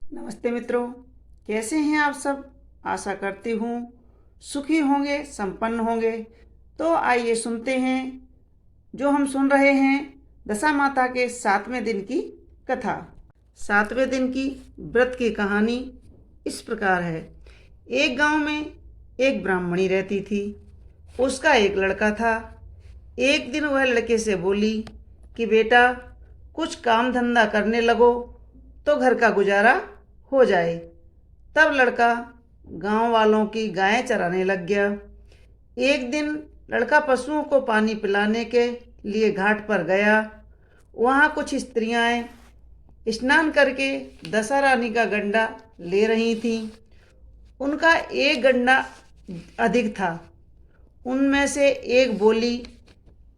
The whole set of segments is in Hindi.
नमस्ते मित्रों, कैसे हैं आप सब। आशा करती हूँ सुखी होंगे, संपन्न होंगे। तो आइए सुनते हैं जो हम सुन रहे हैं दशा माता के 7वें दिन की कथा। 7वें दिन की व्रत की कहानी इस प्रकार है। एक गांव में एक ब्राह्मणी रहती थी। उसका एक लड़का था। एक दिन वह लड़के से बोली कि बेटा, कुछ काम धंधा करने लगो तो घर का गुजारा हो जाए। तब लड़का गांव वालों की गायें चराने लग गया। एक दिन लड़का पशुओं को पानी पिलाने के लिए घाट पर गया। वहाँ कुछ स्त्रियां स्नान करके दशा रानी का गंडा ले रही थीं। उनका एक गंडा अधिक था। उनमें से एक बोली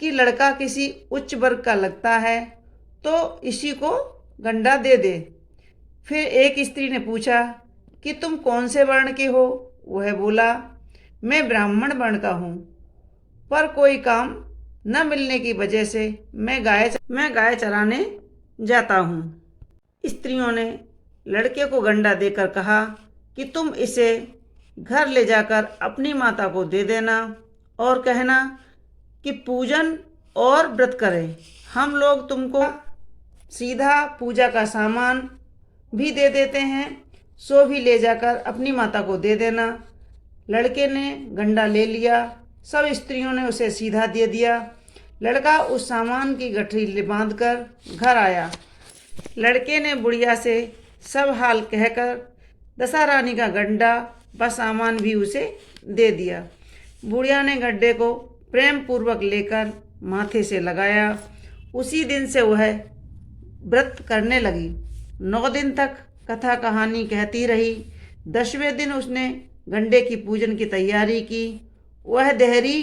कि लड़का किसी उच्च वर्ग का लगता है तो इसी को गंडा दे दे। फिर एक स्त्री ने पूछा कि तुम कौन से वर्ण के हो। वह बोला, मैं ब्राह्मण वर्ण का हूँ, पर कोई काम न मिलने की वजह से मैं गाय चराने जाता हूँ। स्त्रियों ने लड़के को गंडा देकर कहा कि तुम इसे घर ले जाकर अपनी माता को दे देना और कहना कि पूजन और व्रत करें। हम लोग तुमको सीधा पूजा का सामान भी दे देते हैं, सो भी ले जाकर अपनी माता को दे देना। लड़के ने गंडा ले लिया। सब स्त्रियों ने उसे सीधा दे दिया। लड़का उस सामान की गठरी बांध कर घर आया। लड़के ने बुढ़िया से सब हाल कहकर दशा रानी का गंडा व सामान भी उसे दे दिया। बुढ़िया ने गड्ढे को प्रेम पूर्वक लेकर माथे से लगाया। उसी दिन से वह व्रत करने लगी। 9 दिन तक कथा कहानी कहती रही। 10वें दिन उसने गंडे की पूजन की तैयारी की। वह देहरी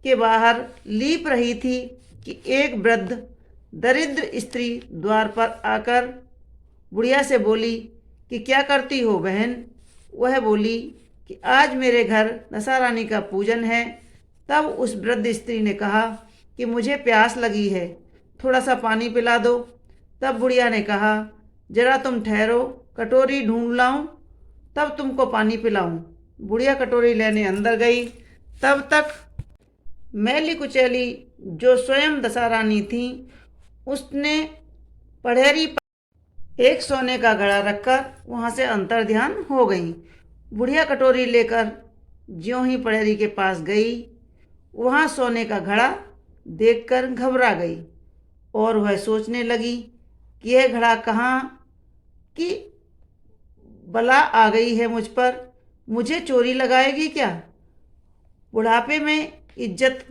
के बाहर लीप रही थी कि एक वृद्ध दरिद्र स्त्री द्वार पर आकर बुढ़िया से बोली कि क्या करती हो बहन। वह बोली कि आज मेरे घर दशा रानी का पूजन है। तब उस वृद्ध स्त्री ने कहा कि मुझे प्यास लगी है, थोड़ा सा पानी पिला दो। तब बुढ़िया ने कहा, जरा तुम ठहरो, कटोरी ढूंढ लाऊं तब तुमको पानी पिलाऊं। बुढ़िया कटोरी लेने अंदर गई। तब तक मैली कुचैली जो स्वयं दशा रानी थी, उसने पढ़ेरी पर एक सोने का घड़ा रखकर वहाँ से अंतर ध्यान हो गई। बुढ़िया कटोरी लेकर ज्यों ही पढ़ेरी के पास गई, वहाँ सोने का घड़ा देखकर घबरा गई और वह सोचने लगी कि यह घड़ा कहाँ की बला आ गई है मुझ पर, मुझे चोरी लगाएगी क्या, बुढ़ापे में इज्जत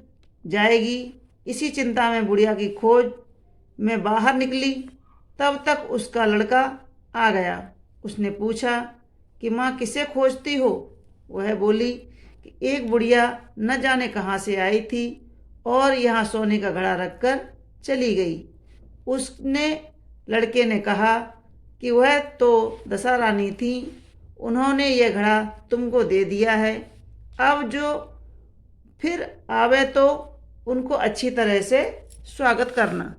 जाएगी। इसी चिंता में बुढ़िया की खोज में बाहर निकली। तब तक उसका लड़का आ गया। उसने पूछा कि माँ, किसे खोजती हो। वह बोली कि एक बुढ़िया न जाने कहाँ से आई थी और यहाँ सोने का घड़ा रखकर चली गई। उसने लड़के ने कहा कि वह तो दशा रानी थी, उन्होंने यह घड़ा तुमको दे दिया है। अब जो फिर आवे तो उनको अच्छी तरह से स्वागत करना।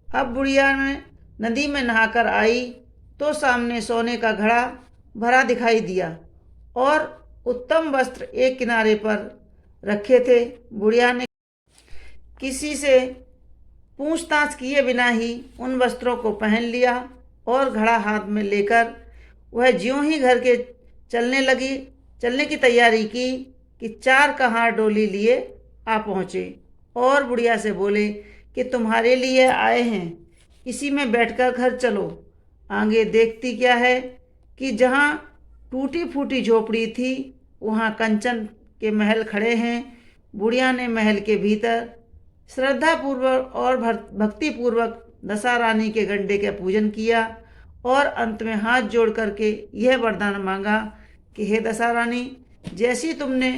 अब बुढ़िया ने नदी में नहाकर आई तो सामने सोने का घड़ा भरा दिखाई दिया और उत्तम वस्त्र एक किनारे पर रखे थे। बुढ़िया ने किसी से पूछताछ किए बिना ही उन वस्त्रों को पहन लिया और घड़ा हाथ में लेकर वह ज्यों ही घर के चलने की तैयारी की कि 4 कहार डोली लिए आ पहुँचे और बुढ़िया से बोले कि तुम्हारे लिए आए हैं, इसी में बैठकर घर चलो। आगे देखती क्या है कि जहाँ टूटी फूटी झोपड़ी थी वहाँ कंचन के महल खड़े हैं। बुढ़िया ने महल के भीतर श्रद्धापूर्वक और भक्तिपूर्वक दशा रानी के गंडे का पूजन किया और अंत में हाथ जोड़ करके यह वरदान मांगा कि हे दशा रानी, जैसी तुमने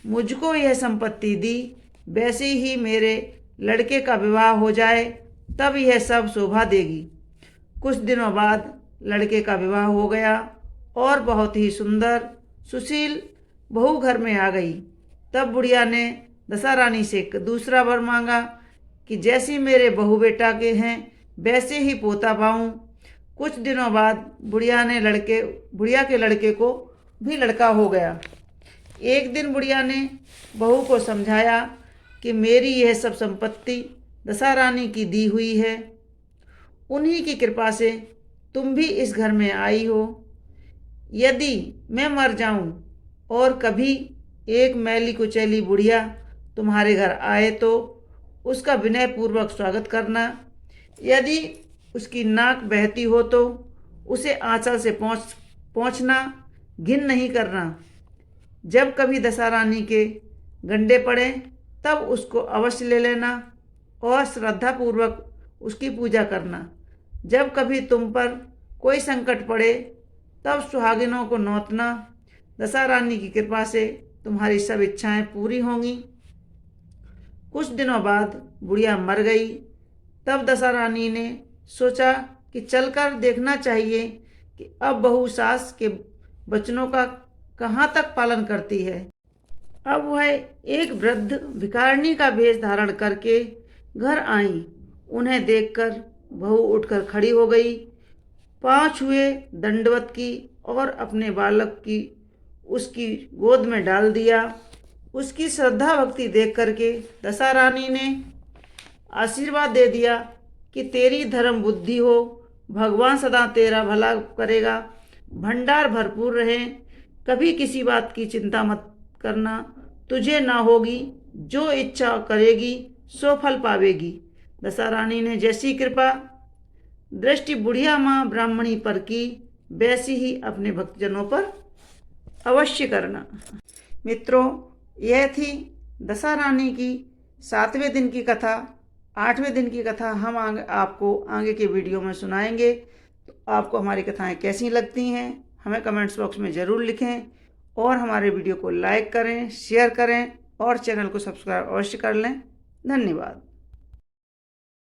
मुझको यह संपत्ति दी वैसे ही मेरे लड़के का विवाह हो जाए, तब यह सब शोभा देगी। कुछ दिनों बाद लड़के का विवाह हो गया और बहुत ही सुंदर सुशील बहू घर में आ गई। तब बुढ़िया ने दशा रानी से दूसरा वर मांगा कि जैसी मेरे बहू बेटा के हैं वैसे ही पोता पाऊँ। कुछ दिनों बाद बुढ़िया के लड़के को भी लड़का हो गया। एक दिन बुढ़िया ने बहू को समझाया कि मेरी यह सब संपत्ति दशा रानी की दी हुई है, उन्हीं की कृपा से तुम भी इस घर में आई हो। यदि मैं मर जाऊं और कभी एक मैली कुचैली बुढ़िया तुम्हारे घर आए तो उसका विनयपूर्वक स्वागत करना। यदि उसकी नाक बहती हो तो उसे आंचल से पोंछना, घिन नहीं करना। जब कभी दशा रानी के गंडे पड़े तब उसको अवश्य ले लेना और श्रद्धापूर्वक उसकी पूजा करना। जब कभी तुम पर कोई संकट पड़े तब सुहागिनों को नौतना। दशा रानी की कृपा से तुम्हारी सब इच्छाएं पूरी होंगी। कुछ दिनों बाद बुढ़िया मर गई। तब दशा रानी ने सोचा कि चलकर देखना चाहिए कि अब बहू सास के वचनों का कहाँ तक पालन करती है। अब वह एक वृद्ध भिखारिणी का वेश धारण करके घर आई। उन्हें देखकर बहू उठकर खड़ी हो गई, पांव छुए दंडवत की और अपने बालक की उसकी गोद में डाल दिया। उसकी श्रद्धा भक्ति देख करके दशा रानी ने आशीर्वाद दे दिया कि तेरी धर्म बुद्धि हो, भगवान सदा तेरा भला करेगा, भंडार भरपूर रहे, कभी किसी बात की चिंता मत करना, तुझे ना होगी, जो इच्छा करेगी सो फल पावेगी। दशा रानी ने जैसी कृपा दृष्टि बुढ़िया माँ ब्राह्मणी पर की, वैसी ही अपने भक्तजनों पर अवश्य करना। मित्रों, यह थी दशा रानी की 7वें दिन की कथा। 8वें दिन की कथा हम आपको आगे के वीडियो में सुनाएंगे। तो आपको हमारी कथाएं कैसी लगती हैं हमें कमेंट्स बॉक्स में ज़रूर लिखें और हमारे वीडियो को लाइक करें, शेयर करें और चैनल को सब्सक्राइब अवश्य कर लें। धन्यवाद।